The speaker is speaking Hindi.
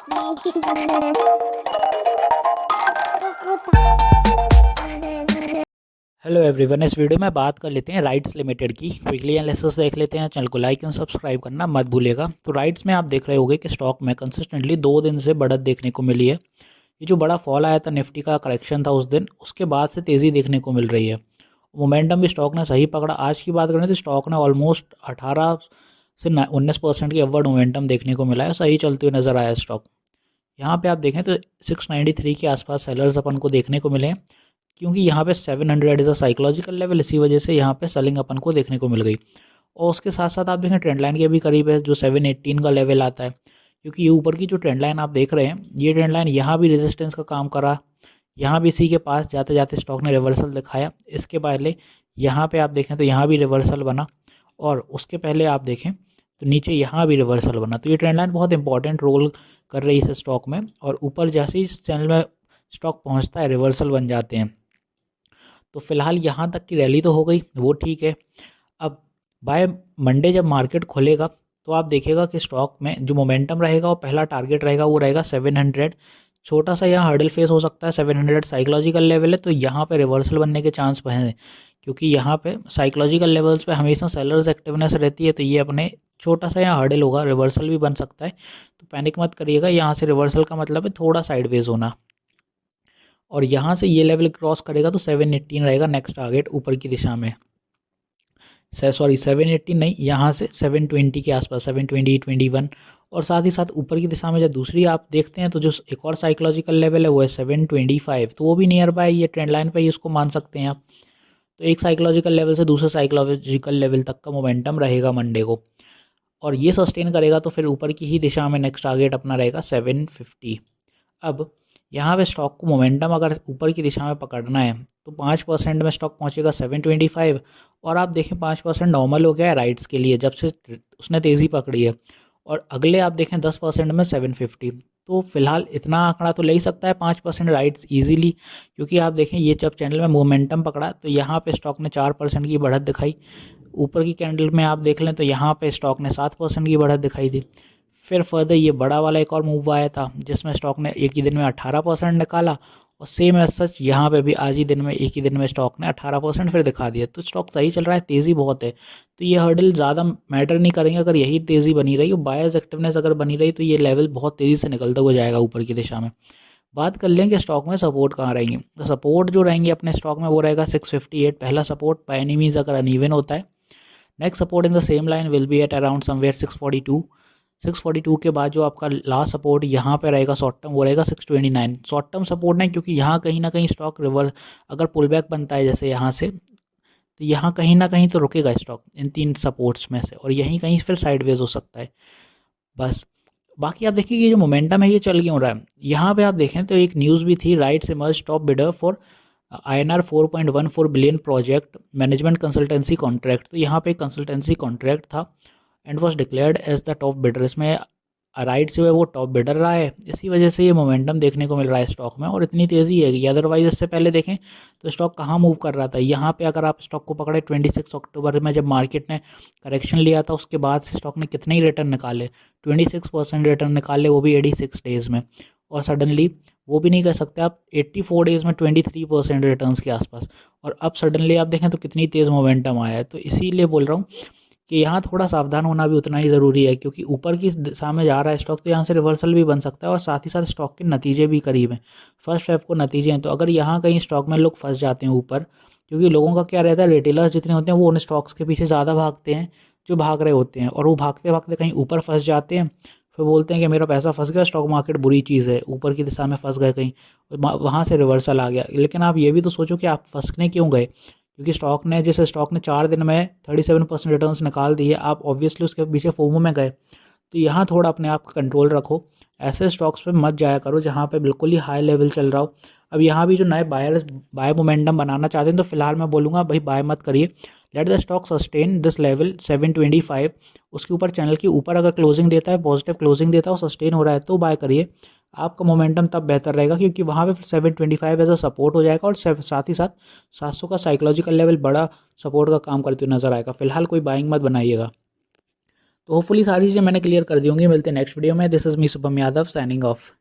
हेलो एवरीवन, इस वीडियो में बात कर लेते हैं राइट्स लिमिटेड की। क्विकली एनालिसिस देख लेते हैं। चैनल को लाइक एंड सब्सक्राइब करना मत भूलिएगा। तो राइट्स में आप देख रहे होंगे कि स्टॉक में कंसिस्टेंटली 2 दिन से बढ़त देखने को मिली है। ये जो बड़ा फॉल आया था, निफ्टी का करेक्शन था उस दिन, उसके बाद से तेज़ी देखने को मिल रही है। मोमेंटम भी स्टॉक ने सही पकड़ा। आज की बात करें तो स्टॉक ने ऑलमोस्ट 18 से 19% की अपवर्ड मोमेंटम देखने को मिला है। सही चलते हुए नजर आया स्टॉक। यहाँ पे आप देखें तो 693 के आसपास सेलर्स अपन को देखने को मिले हैं, क्योंकि यहाँ पे 700 इज़ अ साइकोलॉजिकल लेवल। इसी वजह से यहाँ पे सेलिंग अपन को देखने को मिल गई। और उसके साथ साथ आप देखें ट्रेंड लाइन के भी करीब है, जो 718 का लेवल आता है। क्योंकि ये ऊपर की जो ट्रेंड लाइन आप देख रहे हैं, ये ट्रेंड लाइन यहाँ भी रेजिस्टेंस का काम करा। यहाँ भी इसी के पास जाते जाते स्टॉक ने रिवर्सल दिखाया। इसके पहले यहाँ पे आप देखें तो यहाँ भी रिवर्सल बना, और उसके पहले आप देखें तो नीचे यहाँ भी रिवर्सल बना। तो ये ट्रेंड लाइन बहुत इंपॉर्टेंट रोल कर रही है इस स्टॉक में। और ऊपर जैसे ही इस चैनल में स्टॉक पहुँचता है, रिवर्सल बन जाते हैं। तो फिलहाल यहाँ तक की रैली तो हो गई, वो ठीक है। अब बाय मंडे जब मार्केट खुलेगा तो आप देखिएगा कि स्टॉक में जो मोमेंटम रहेगा, वो पहला टारगेट रहेगा वो रहेगा 700। छोटा सा यहाँ हर्डल फेस हो सकता है। 700 साइकोलॉजिकल लेवल है, तो यहाँ पे रिवर्सल बनने के चांस हैं, क्योंकि यहाँ पे साइकोलॉजिकल लेवल्स पे हमेशा सेलर्स एक्टिवनेस रहती है। तो ये अपने छोटा सा यहाँ हर्डल होगा, रिवर्सल भी बन सकता है। तो पैनिक मत करिएगा। यहाँ से रिवर्सल का मतलब है थोड़ा साइडवेज होना, और यहाँ से ये लेवल क्रॉस करेगा तो 718 रहेगा नेक्स्ट टारगेट ऊपर की दिशा में। सॉरी 718 नहीं, यहाँ से 720 के आसपास, 720, 21। और साथ ही साथ ऊपर की दिशा में जब दूसरी आप देखते हैं तो जो एक और साइकोलॉजिकल लेवल है वो है 725। तो वो भी नियर बाय ये ट्रेंड लाइन पे ही उसको मान सकते हैं आप। तो एक साइकोलॉजिकल लेवल से दूसरे साइकोलॉजिकल लेवल तक का मोमेंटम रहेगा मंडे को, और ये सस्टेन करेगा तो फिर ऊपर की ही दिशा में नेक्स्ट टारगेट अपना रहेगा 750। अब यहाँ पे स्टॉक को मोमेंटम अगर ऊपर की दिशा में पकड़ना है तो 5% में स्टॉक पहुँचेगा 725। और आप देखें 5% नॉर्मल हो गया है राइट्स के लिए जब से उसने तेज़ी पकड़ी है। और अगले आप देखें 10% में 750। तो फिलहाल इतना आंकड़ा तो ले ही सकता है 5% राइट्स ईजिली, क्योंकि आप देखें ये जब चैनल में मोमेंटम पकड़ा तो यहाँ पे स्टॉक ने 4% की बढ़त दिखाई। ऊपर की कैंडल में आप देख लें तो यहाँ पे स्टॉक ने 7% की बढ़त दिखाई दी। फिर फर्दर ये बड़ा वाला एक और मूव आया था जिसमें स्टॉक ने एक ही दिन में 18% निकाला, और सेम एज सच यहाँ पे भी आज ही दिन में एक ही दिन में स्टॉक ने 18% फिर दिखा दिया। तो स्टॉक सही चल रहा है, तेज़ी बहुत है। तो ये हर्डल ज़्यादा मैटर नहीं करेंगे। अगर यही तेज़ी बनी रही और बायर्स एक्टिवनेस अगर बनी रही तो ये लेवल बहुत तेज़ी से निकलता हुआ जाएगा ऊपर की दिशा में। बात कर लें कि स्टॉक में सपोर्ट कहाँ रहेंगे, तो सपोर्ट जो रहेंगे अपने स्टॉक में वो रहेगा 658 पहला सपोर्ट, बाय एनी मीन्स अगर अनइवन होता है। Next support in the same line will be at around somewhere 642। 642 के बाद जो आपका लास्ट सपोर्ट यहाँ पे रहेगा शॉर्ट टर्म, वो रहेगा 629। शॉर्ट टर्म सपोर्ट नहीं, क्योंकि यहाँ कहीं ना कहीं स्टॉक रिवर्स अगर पुल बैक बनता है जैसे यहाँ से, तो यहाँ कहीं ना कहीं तो रुकेगा स्टॉक इन 3 सपोर्ट्स में से, और यहीं कहीं फिर साइडवेज हो सकता है बस। बाकी आप देखिए ये जो मोमेंटम है ये चल क्यों रहा है। यहाँ पे आप देखें तो एक न्यूज़ भी थी, RITES emerge top bidder for INR 4.14 billion project management consultancy contract. तो यहाँ पे कंसल्टेंसी कॉन्ट्रैक्ट था and was declared as the top bidder. इसमें राइट जो है वो टॉप बिडर रहा है। इसी वजह से ये मोमेंटम देखने को मिल रहा है स्टॉक में, और इतनी तेज़ी है कि अदरवाइज इससे पहले देखें तो स्टॉक कहाँ मूव कर रहा था। यहाँ पे अगर आप स्टॉक को पकड़े 26 अक्टूबर में जब मार्केट ने करेक्शन लिया था, उसके बाद से स्टॉक ने कितने ही रिटर्न निकाले, 26% रिटर्न निकाले, वो भी 86 डेज़ में। और सडनली वो भी नहीं कर सकते आप 84 डेज़ में 23% रिटर्न्स के आसपास, और अब सडनली आप देखें तो कितनी तेज़ मोमेंटम आया है। तो इसीलिए बोल रहा हूँ कि यहाँ थोड़ा सावधान होना भी उतना ही ज़रूरी है, क्योंकि ऊपर की दिशा में जा रहा है स्टॉक तो यहाँ से रिवर्सल भी बन सकता है, और साथ ही साथ स्टॉक के नतीजे भी करीब हैं। फर्स्ट वेव को नतीजे हैं, तो अगर यहाँ कहीं स्टॉक में लोग फंस जाते हैं ऊपर, क्योंकि लोगों का क्या रहता है, रिटेलर्स जितने होते हैं वो उन स्टॉक्स के पीछे ज़्यादा भागते हैं जो भाग रहे होते हैं, और वो भागते भागते कहीं ऊपर फंस जाते हैं। फिर बोलते हैं कि मेरा पैसा फंस गया, स्टॉक मार्केट बुरी चीज़ है, ऊपर की दिशा में फंस गए कहीं, वहाँ से रिवर्सल आ गया। लेकिन आप ये भी तो सोचो कि आप फंसने क्यों गए, क्योंकि स्टॉक ने 4 दिन में 37% रिटर्न्स निकाल दिए, आप ऑब्वियसली उसके पीछे फोमो में गए। तो यहाँ थोड़ा अपने आप का कंट्रोल रखो, ऐसे स्टॉक्स पे मत जाया करो जहाँ पे बिल्कुल ही हाई लेवल चल रहा हो। अब यहाँ भी जो नए बायर्स बाय मोमेंटम बनाना चाहते हैं, तो फिलहाल मैं बोलूँगा भाई बाय मत करिए। Let the stock sustain this level 725, उसके ऊपर चैनल के ऊपर अगर क्लोजिंग देता है, पॉजिटिव क्लोजिंग देता है, वो सस्टेन हो रहा है तो बाय करिए। आपका मोमेंटम तब बेहतर रहेगा, क्योंकि वहाँ पे 725 एज अ सपोर्ट हो जाएगा, और साथ ही साथ 700 का साइकोलॉजिकल लेवल बड़ा सपोर्ट का काम करते हुए नजर आएगा। फिलहाल कोई बाइंग मत बनाइएगा। तो होपफुली सारी चीज़ें मैंने क्लियर कर दी होंगी। मिलते हैं नेक्स्ट वीडियो में। This is me Shubham Yadav signing off.